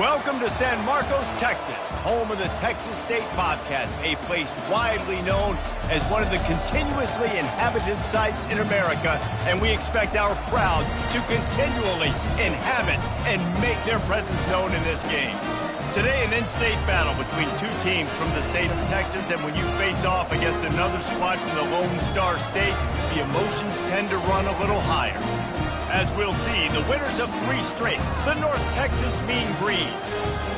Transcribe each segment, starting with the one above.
Welcome to San Marcos, Texas, home of the Texas State Bobcats, a place widely known as one of the continuously inhabited sites in America, and we expect our crowd to continually inhabit and make their presence known in this game. Today, an in-state battle between two teams from the state of Texas, and when you face off against another squad from the Lone Star State, the emotions tend to run a little higher. As we'll see, the winners of 3 straight, the North Texas Mean Green,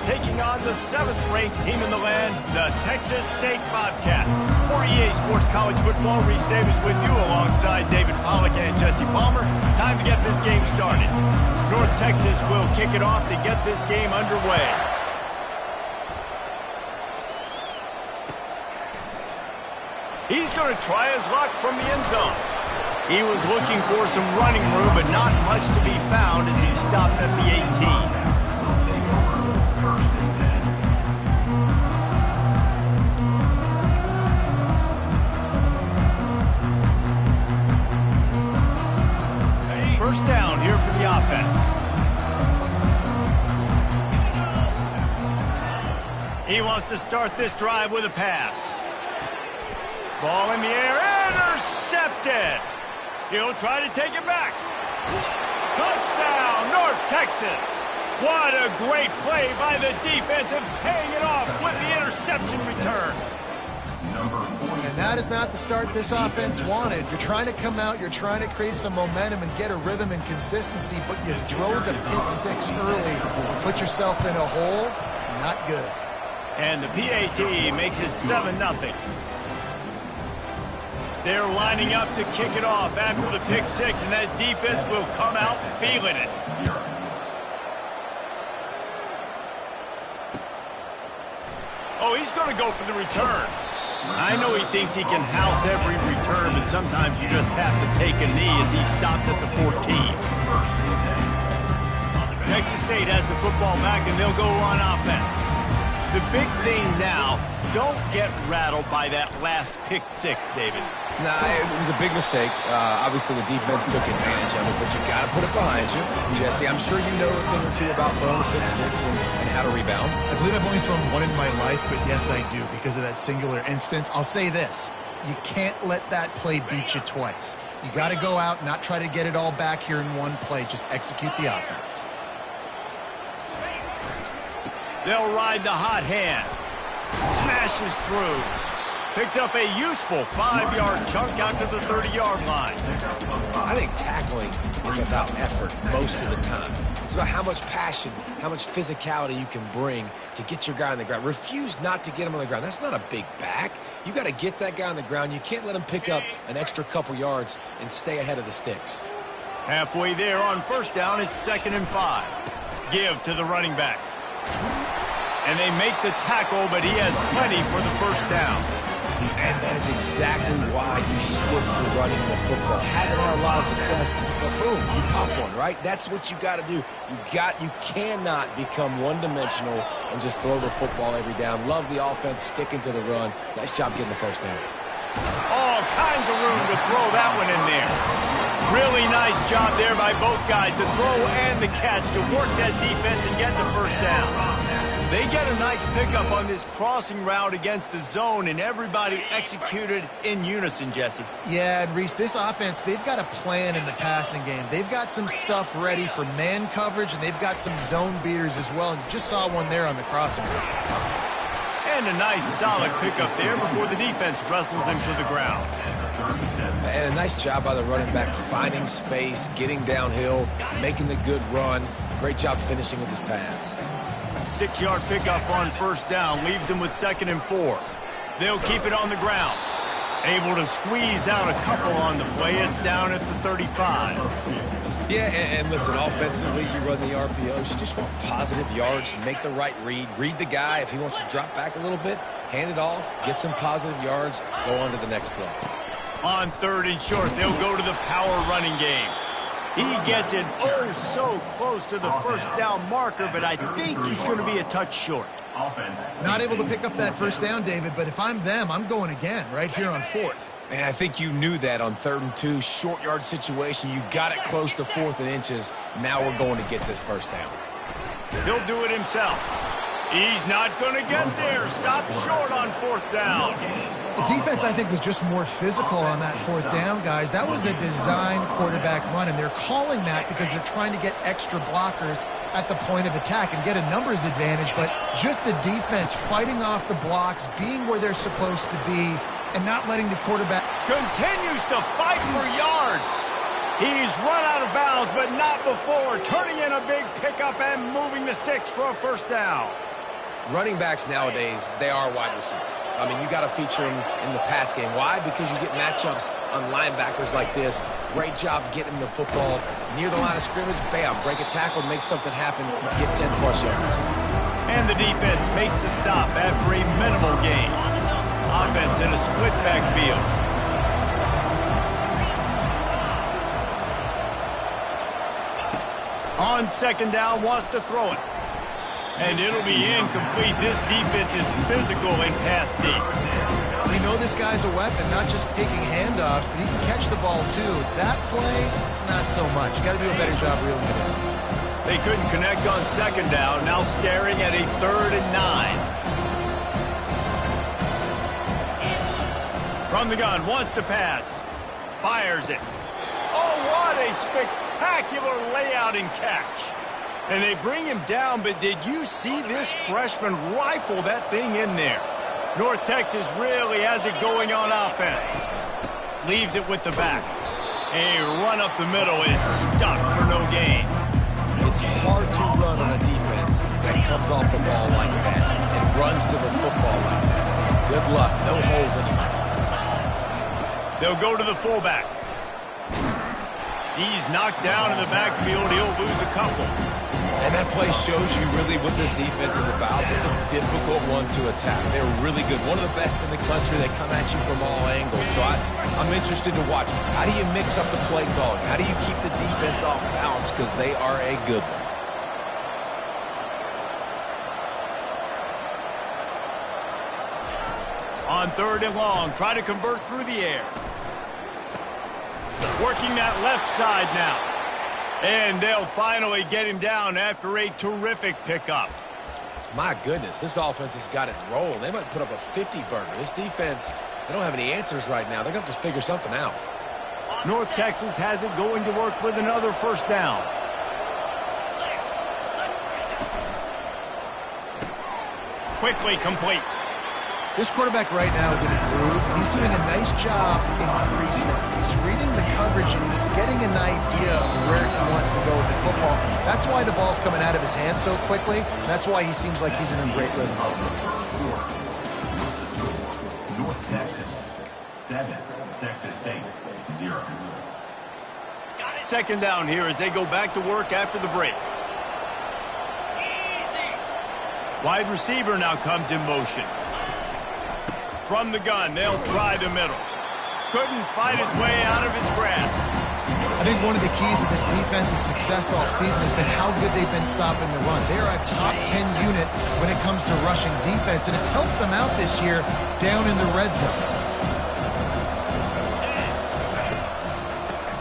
taking on the 7th-ranked team in the land, the Texas State Bobcats. For EA Sports College Football, Reese Davis with you alongside David Pollack and Jesse Palmer. Time to get this game started. North Texas will kick it off to get this game underway. He's going to try his luck from the end zone. He was looking for some running room, but not much to be found as he stopped at the 18. First down here for the offense. He wants to start this drive with a pass. Ball in the air, intercepted. He'll try to take it back. Touchdown, North Texas. What a great play by the defense and paying it off with the interception return. And that is not the start this offense wanted. You're trying to come out, you're trying to create some momentum and get a rhythm and consistency, but you throw the pick 6 early, put yourself in a hole, not good. And the PAT makes it 7-0. They're lining up to kick it off after the pick 6, and that defense will come out feeling it. Oh, he's going to go for the return. I know he thinks he can house every return, but sometimes you just have to take a knee as he stopped at the 14. Texas State has the football back, and they'll go on offense. The big thing now, don't get rattled by that last pick 6, David. Nah, it was a big mistake. Obviously, the defense took advantage of it, but you got to put it behind you. Jesse, I'm sure you know a thing or two about throwing a pick 6 and how to rebound. I believe I've only thrown one in my life, but yes, I do, because of that singular instance. I'll say this. You can't let that play beat you twice. You got to go out, not try to get it all back here in one play. Just execute the offense. They'll ride the hot hand. Smashes through. Picks up a useful 5-yard chunk out to the 30-yard line. I think tackling is about effort most of the time. It's about how much passion, how much physicality you can bring to get your guy on the ground. Refuse not to get him on the ground. That's not a big back. You got to get that guy on the ground. You can't let him pick up an extra couple yards and stay ahead of the sticks. Halfway there on first down, it's 2nd and 5. Give to the running back. And they make the tackle, but he has plenty for the first down. And that is exactly why you stick to running the football. Haven't had a lot of success, but boom, you pop one, right? That's what you got to do. You cannot become one-dimensional and just throw the football every down. Love the offense sticking to the run. Nice job getting the first down. All kinds of room to throw that one in there. Really nice job there by both guys to throw and the catch to work that defense and get the first down. They get a nice pickup on this crossing route against the zone, and everybody executed in unison, Jesse. Yeah, and Reese, this offense, they've got a plan in the passing game. They've got some stuff ready for man coverage, and they've got some zone beaters as well. And just saw one there on the crossing route. And a nice solid pickup there before the defense wrestles him to the ground. And a nice job by the running back, finding space, getting downhill, making the good run. Great job finishing with his pads. 6-yard pickup on first down leaves them with 2nd and 4. They'll keep it on the ground. Able to squeeze out a couple on the play. It's down at the 35. Yeah, and listen, offensively, you run the RPOs. You just want positive yards, make the right read the guy. If he wants to drop back a little bit, hand it off, get some positive yards, go on to the next play. On 3rd and short, they'll go to the power running game. He gets it so close to the first down marker, but I think he's going to be a touch short. Not able to pick up that first down, David, but if I'm them, I'm going again right here on 4th. And I think you knew that on 3rd and 2, short yard situation. You got it close to 4th and inches. Now we're going to get this first down. He'll do it himself. He's not going to get there. Stop short on 4th down. The defense, I think, was just more physical on that 4th down, guys. That was a designed quarterback run, and they're calling that because they're trying to get extra blockers at the point of attack and get a numbers advantage. But just the defense fighting off the blocks, being where they're supposed to be, and not letting the quarterback... Continues to fight for yards. He's run out of bounds, but not before. Turning in a big pickup and moving the sticks for a 1st down. Running backs nowadays, they are wide receivers. I mean, you got to feature them in the pass game. Why? Because you get matchups on linebackers like this. Great job getting the football near the line of scrimmage. Bam, break a tackle, make something happen, get 10-plus yards. And the defense makes the stop after a minimal gain. Offense in a split backfield. On 2nd down, wants to throw it. And it'll be incomplete. This defense is physical and pass deep. We know this guy's a weapon, not just taking handoffs, but he can catch the ball too. That play, not so much. You got to do a better job reeling it in. They couldn't connect on 2nd down. Now staring at a 3rd and 9. From the gun, wants to pass. Fires it. Oh, what a spectacular layout and catch. And they bring him down, but did you see this freshman rifle that thing in there? North Texas really has it going on offense. Leaves it with the back. A run up the middle is stuck for no gain. It's hard to run on a defense that comes off the ball like that and runs to the football like that. Good luck. No holes anywhere. They'll go to the fullback. He's knocked down in the backfield. He'll lose a couple. And that play shows you really what this defense is about. It's a difficult one to attack. They're really good. One of the best in the country. They come at you from all angles. So I'm interested to watch. How do you mix up the play calling? How do you keep the defense off balance? Because they are a good one. On 3rd and long, try to convert through the air. Working that left side now. And they'll finally get him down after a terrific pickup. My goodness, this offense has got it rolling. They might put up a 50-burger. This defense, they don't have any answers right now. They're going to have to figure something out. North Texas has it going to work with another 1st down. Quickly complete. This quarterback right now is in a groove. He's doing a nice job in pre-snap. He's reading the coverages, getting an idea of where he wants to go with the football. That's why the ball's coming out of his hands so quickly. That's why he seems like he's in a great rhythm. North Texas, 7. Texas State, 0. 2nd down here as they go back to work after the break. Wide receiver now comes in motion. From the gun, they'll try the middle. Couldn't fight his way out of his grasp. I think one of the keys to this defense's success all season has been how good they've been stopping the run. They're a top 10 unit when it comes to rushing defense, and it's helped them out this year down in the red zone.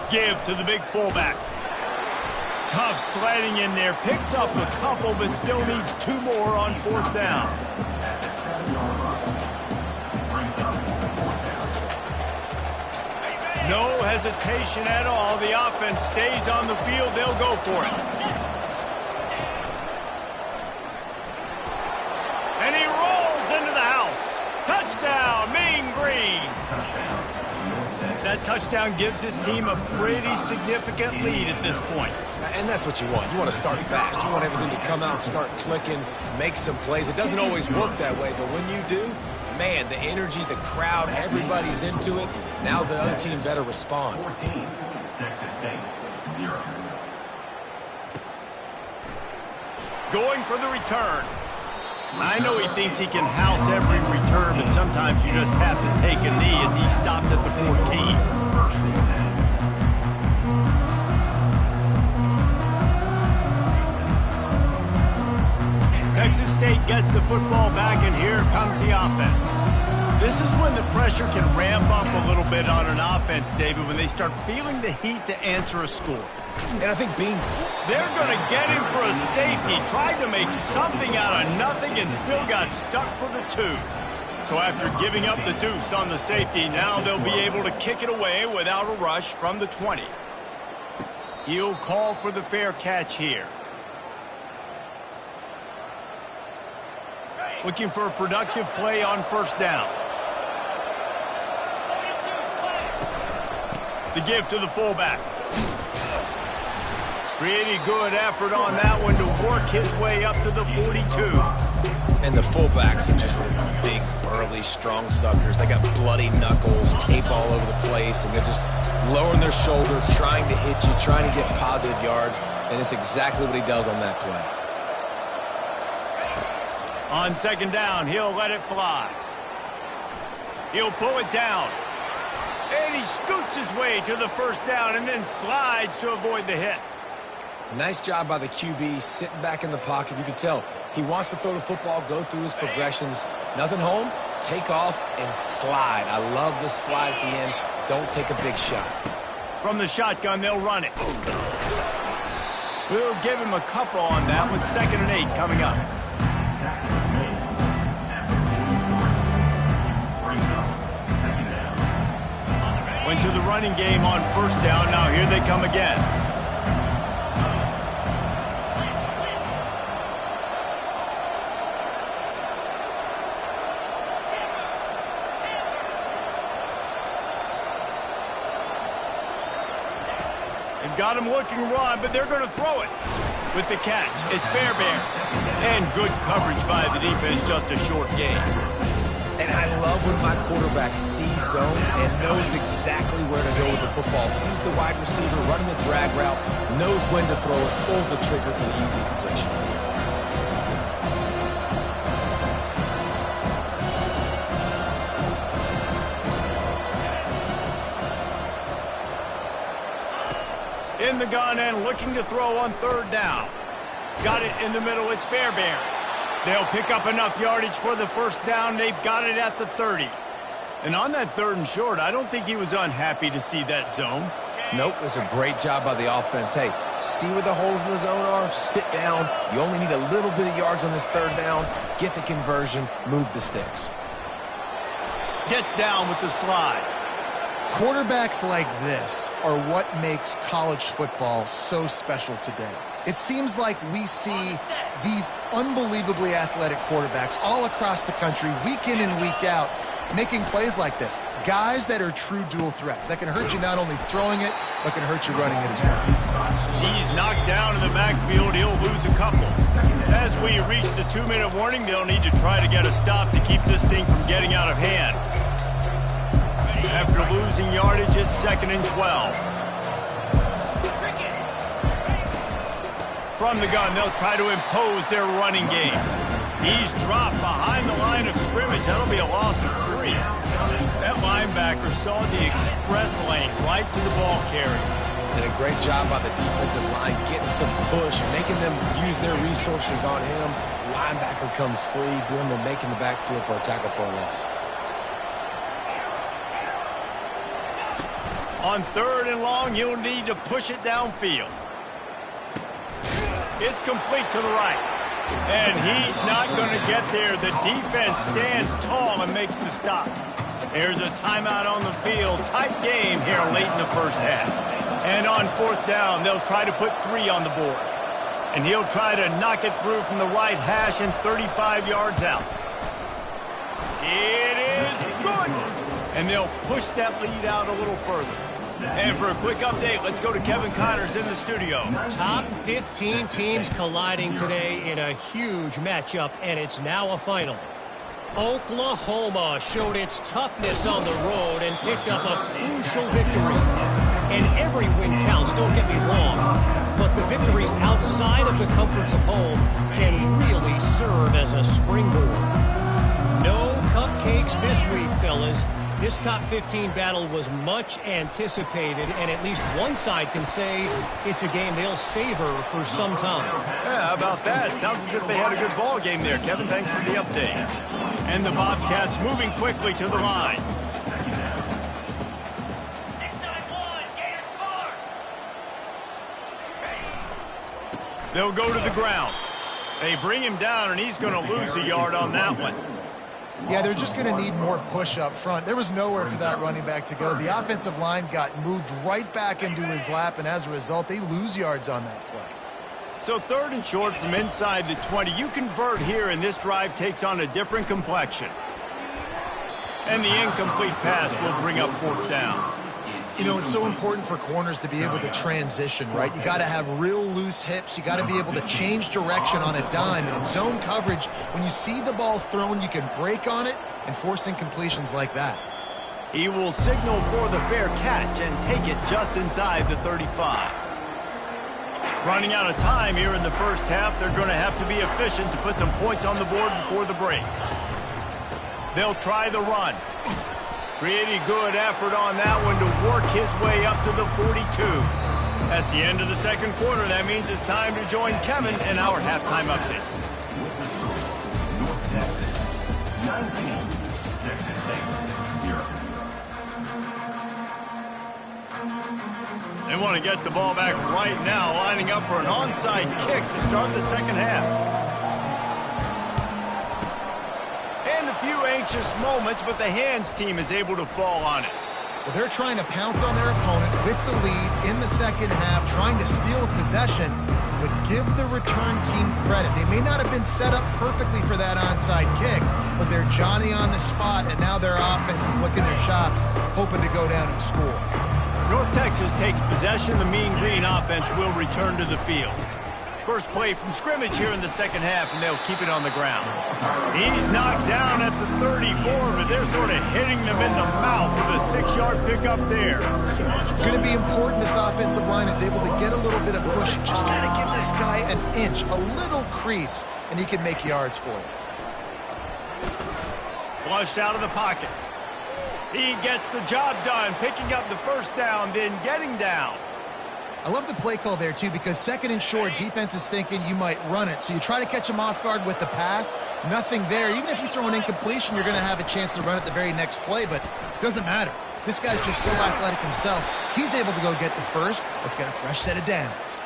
Give to the big fullback. Tough sledding in there. Picks up a couple, but still needs 2 more on 4th down. No hesitation at all. The offense stays on the field. They'll go for it. And he rolls into the house. Touchdown, Mean Green. That touchdown gives his team a pretty significant lead at this point. And that's what you want. You want to start fast. You want everything to come out, start clicking, make some plays. It doesn't always work that way, but when you do, man, the energy, the crowd, everybody's into it. Now the other team better respond. 14, Texas State, 0. Going for the return. I know he thinks he can house every return, but sometimes you just have to take a knee as he stopped at the 14. First and 10. Texas State gets the football back, and here comes the offense. This is when the pressure can ramp up a little bit on an offense, David, when they start feeling the heat to answer a score. And I think they're going to get him for a safety. Tried to make something out of nothing and still got stuck for the 2. So after giving up the deuce on the safety, now they'll be able to kick it away without a rush from the 20. He'll call for the fair catch here. Looking for a productive play on first down. The give to the fullback. Pretty good effort on that one to work his way up to the 42. And the fullbacks are just big, burly, strong suckers. They got bloody knuckles, tape all over the place, and they're just lowering their shoulder, trying to hit you, trying to get positive yards, and it's exactly what he does on that play. On second down, he'll let it fly. He'll pull it down. And he scoots his way to the first down and then slides to avoid the hit. Nice job by the QB, sitting back in the pocket. You can tell he wants to throw the football, go through his progressions. Nothing home, take off, and slide. I love the slide at the end. Don't take a big shot. From the shotgun, they'll run it. We'll give him a couple on that with 2nd and 8 coming up. Went to the running game on first down. Now here they come again. They've got him looking run, but they're going to throw it. With the catch, it's Fairbairn. And good coverage by the defense, just a short gain. And I love when my quarterback sees zone and knows exactly where to go with the football. Sees the wide receiver running the drag route, knows when to throw it, pulls the trigger for the easy completion. In the gun and looking to throw on third down. Got it in the middle, it's Fairbairn. They'll pick up enough yardage for the first down. They've got it at the 30. And on that 3rd and short, I don't think he was unhappy to see that zone. Nope, it was a great job by the offense. Hey, see where the holes in the zone are? Sit down. You only need a little bit of yards on this 3rd down. Get the conversion. Move the sticks. Gets down with the slide. Quarterbacks like this are what makes college football so special today. It seems like we see these unbelievably athletic quarterbacks all across the country, week in and week out, making plays like this. Guys that are true dual threats, that can hurt you not only throwing it, but can hurt you running it as well. He's knocked down in the backfield. He'll lose a couple. As we reach the 2-minute warning, they'll need to try to get a stop to keep this thing from getting out of hand. After losing yardage, it's 2nd and 12. From the gun, they'll try to impose their running game. He's dropped behind the line of scrimmage. That'll be a loss of 3. That linebacker saw the express lane right to the ball carrier. And a great job by the defensive line, getting some push, making them use their resources on him. Linebacker comes free, Brimmer making the backfield for a tackle for a loss. On 3rd and long, you'll need to push it downfield. It's complete to the right. And he's not going to get there. The defense stands tall and makes the stop. There's a timeout on the field. Tight game here late in the first half. And on 4th down, they'll try to put 3 on the board. And he'll try to knock it through from the right hash and 35 yards out. It is good. And they'll push that lead out a little further. And for a quick update, let's go to Kevin Connors in the studio. Top 15 teams colliding today in a huge matchup, and it's now a final. Oklahoma showed its toughness on the road and picked up a crucial victory. And every win counts, don't get me wrong, but the victories outside of the comforts of home can really serve as a springboard. No cupcakes this week, fellas. This top 15 battle was much anticipated, and at least one side can say it's a game they'll savor for some time. Yeah, how about that? Sounds as if they had a good ball game there. Kevin, thanks for the update. And the Bobcats moving quickly to the line. Second down. They'll go to the ground. They bring him down, and he's going to lose a yard on that one. Yeah, they're just going to need more push up front. There was nowhere for that running back to go. The offensive line got moved right back into his lap, and as a result, they lose yards on that play. So 3rd and short from inside the 20. You convert here, and this drive takes on a different complexion. And the incomplete pass will bring up 4th down. You know, it's so important for corners to be able to transition, right? You got to have real loose hips. You got to be able to change direction on a dime. And in zone coverage, when you see the ball thrown, you can break on it and force incompletions like that. He will signal for the fair catch and take it just inside the 35. Running out of time here in the first half, they're going to have to be efficient to put some points on the board before the break. They'll try the run. Pretty good effort on that one to work his way up to the 42. That's the end of the second quarter. That means it's time to join Kevin in our halftime update. With the score, North Texas 19, Texas State 0. They want to get the ball back right now, lining up for an onside kick to start the second half. And a few anxious moments, but the hands team is able to fall on it. Well, they're trying to pounce on their opponent with the lead in the second half, trying to steal a possession, but give the return team credit. They may not have been set up perfectly for that onside kick, but they're Johnny on the spot, and now their offense is licking their chops, hoping to go down and score. North Texas takes possession. The Mean Green offense will return to the field. First play from scrimmage here in the second half, and they'll keep it on the ground. He's knocked down at the 34, but they're sort of hitting them in the mouth with a 6-yard pickup there. It's going to be important this offensive line is able to get a little bit of push. Just got to give this guy an inch, a little crease, and he can make yards for it. Flushed out of the pocket. He gets the job done, picking up the first down, then getting down. I love the play call there, too, because 2nd and short, defense is thinking you might run it. So you try to catch him off guard with the pass. Nothing there. Even if you throw an incompletion, you're going to have a chance to run it the very next play, but it doesn't matter. This guy's just so athletic himself. He's able to go get the first. Let's get a fresh set of downs.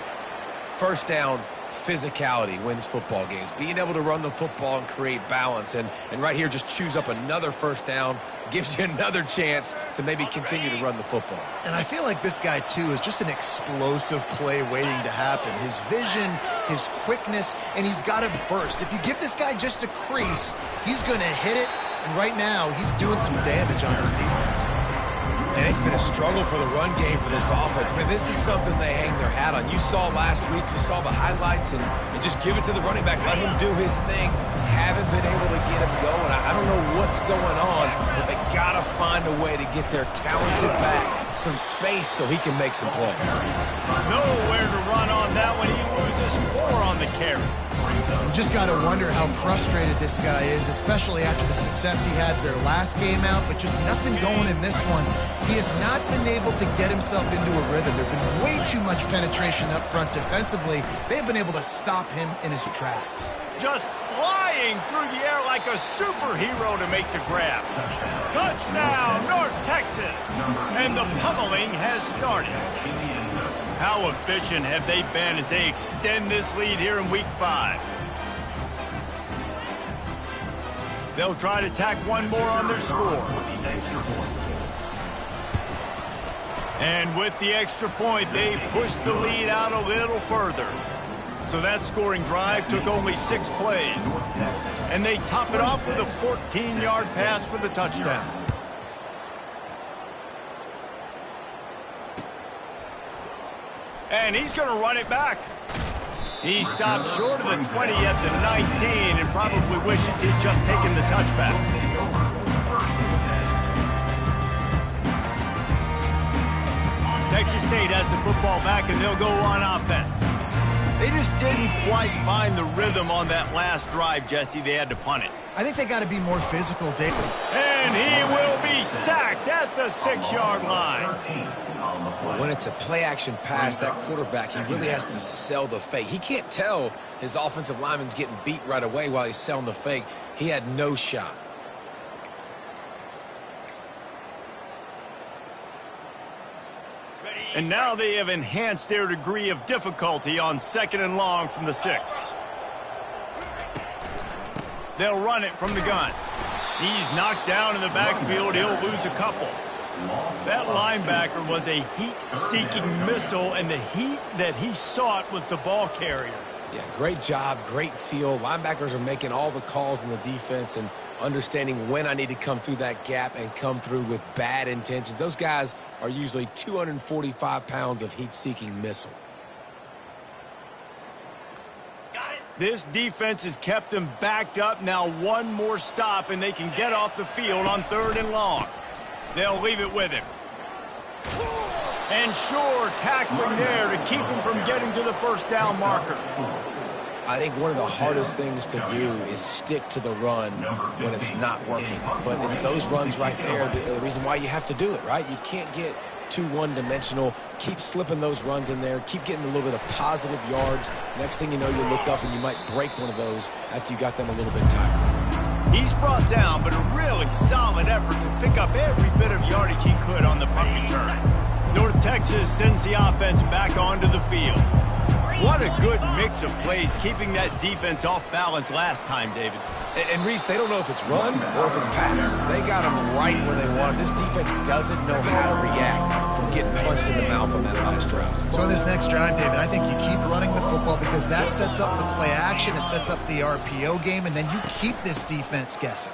First down, physicality wins football games. Being able to run the football and create balance. And right here, just choose up another first down, gives you another chance to maybe continue to run the football. And I feel like this guy, too, is just an explosive play waiting to happen. His vision, his quickness, and he's got to burst. If you give this guy just a crease, he's going to hit it. And right now, he's doing some damage on this defense. And it's been a struggle for the run game for this offense. Man, this is something they hang their hat on. You saw last week, you saw the highlights, and just give it to the running back. Let him do his thing. Haven't been able to get him going. I don't know what's going on, but they got to find a way to get their talented back some space so he can make some plays. Nowhere to run on that one. He loses 4 on the carry. You just got to wonder how frustrated this guy is, especially after the success he had their last game out, but just nothing going in this one. He has not been able to get himself into a rhythm. There's been way too much penetration up front defensively. They've been able to stop him in his tracks. Just flying through the air like a superhero to make the grab. Touchdown, North Texas! And the pummeling has started. How efficient have they been as they extend this lead here in Week 5? They'll try to tack one more on their score. And with the extra point, they push the lead out a little further. So that scoring drive took only 6 plays. And they top it off with a 14-yard pass for the touchdown. And he's going to run it back. He stopped short of the 20 at the 19 and probably wishes he'd just taken the touchback. Texas State has the football back, and they'll go on offense. They just didn't quite find the rhythm on that last drive, Jesse. They had to punt it. I think they got to be more physical, David. And he will be sacked at the 6-yard line. When it's a play-action pass, that quarterback, he really has to sell the fake. He can't tell his offensive lineman's getting beat right away while he's selling the fake. He had no shot. And now they have enhanced their degree of difficulty on 2nd and long from the 6. They'll run it from the gun. He's knocked down in the backfield. He'll lose a couple. That linebacker was a heat-seeking missile, and the heat that he sought was the ball carrier. Yeah, great job, great feel. Linebackers are making all the calls in the defense and understanding when I need to come through that gap and come through with bad intentions. Those guys are usually 245 pounds of heat-seeking missile. This defense has kept them backed up. Now one more stop, and they can get off the field on 3rd and long. They'll leave it with him. And sure, tackling there to keep him from getting to the 1st down marker. I think one of the hardest things to do is stick to the run when it's not working. But it's those runs right there, the reason why you have to do it, right? You can't get too one-dimensional. Keep slipping those runs in there. Keep getting a little bit of positive yards. Next thing you know, you look up and you might break one of those after you got them a little bit tired. He's brought down, but a really solid effort to pick up every bit of yardage he could on the punt return. North Texas sends the offense back onto the field. What a good mix of plays, keeping that defense off balance last time, David. And Reese, they don't know if it's run or if it's pass. They got them right where they want them. This defense doesn't know how to react from getting punched in the mouth on that last drive. So in this next drive, David, I think you keep running the football because that sets up the play action, it sets up the RPO game, and then you keep this defense guessing.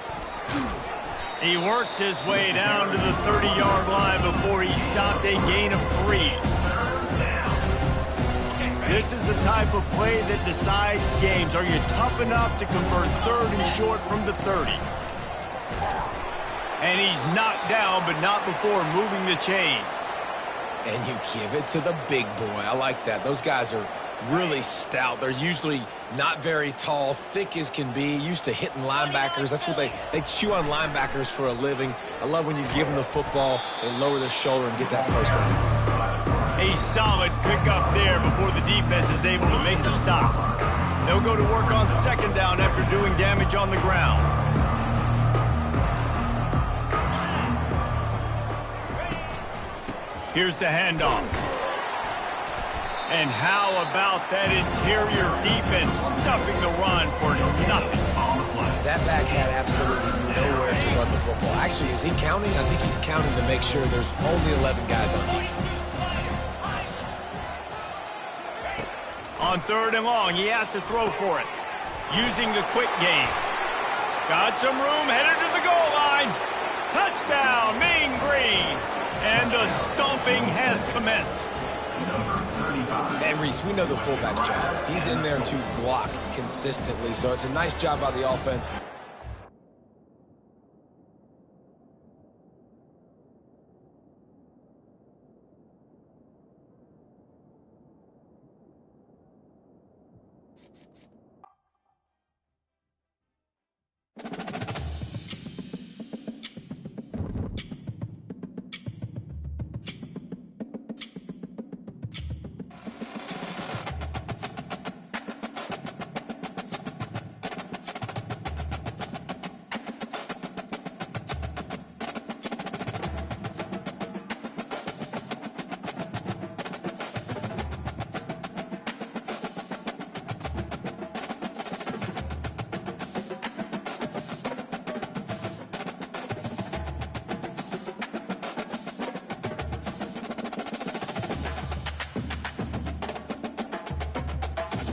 He works his way down to the 30-yard line before he stopped a gain of 3. This is the type of play that decides games. Are you tough enough to convert 3rd and short from the 30? And he's knocked down, but not before moving the chains. And you give it to the big boy. I like that. Those guys are really stout. They're usually not very tall, thick as can be, used to hitting linebackers. That's what they chew on linebackers for a living. I love when you give them the football, they lower their shoulder and get that 1st down. A solid pickup there before the defense is able to make the stop. They'll go to work on 2nd down after doing damage on the ground. Here's the handoff. And how about that interior defense stuffing the run for nothing? That back had absolutely nowhere to run the football. Actually, is he counting? I think he's counting to make sure there's only 11 guys on defense. On 3rd and long, he has to throw for it. Using the quick game. Got some room, headed to the goal line. Touchdown, Mean Green. And the stomping has commenced. And Reese, we know the fullback's job. He's in there to block consistently, so it's a nice job by the offense.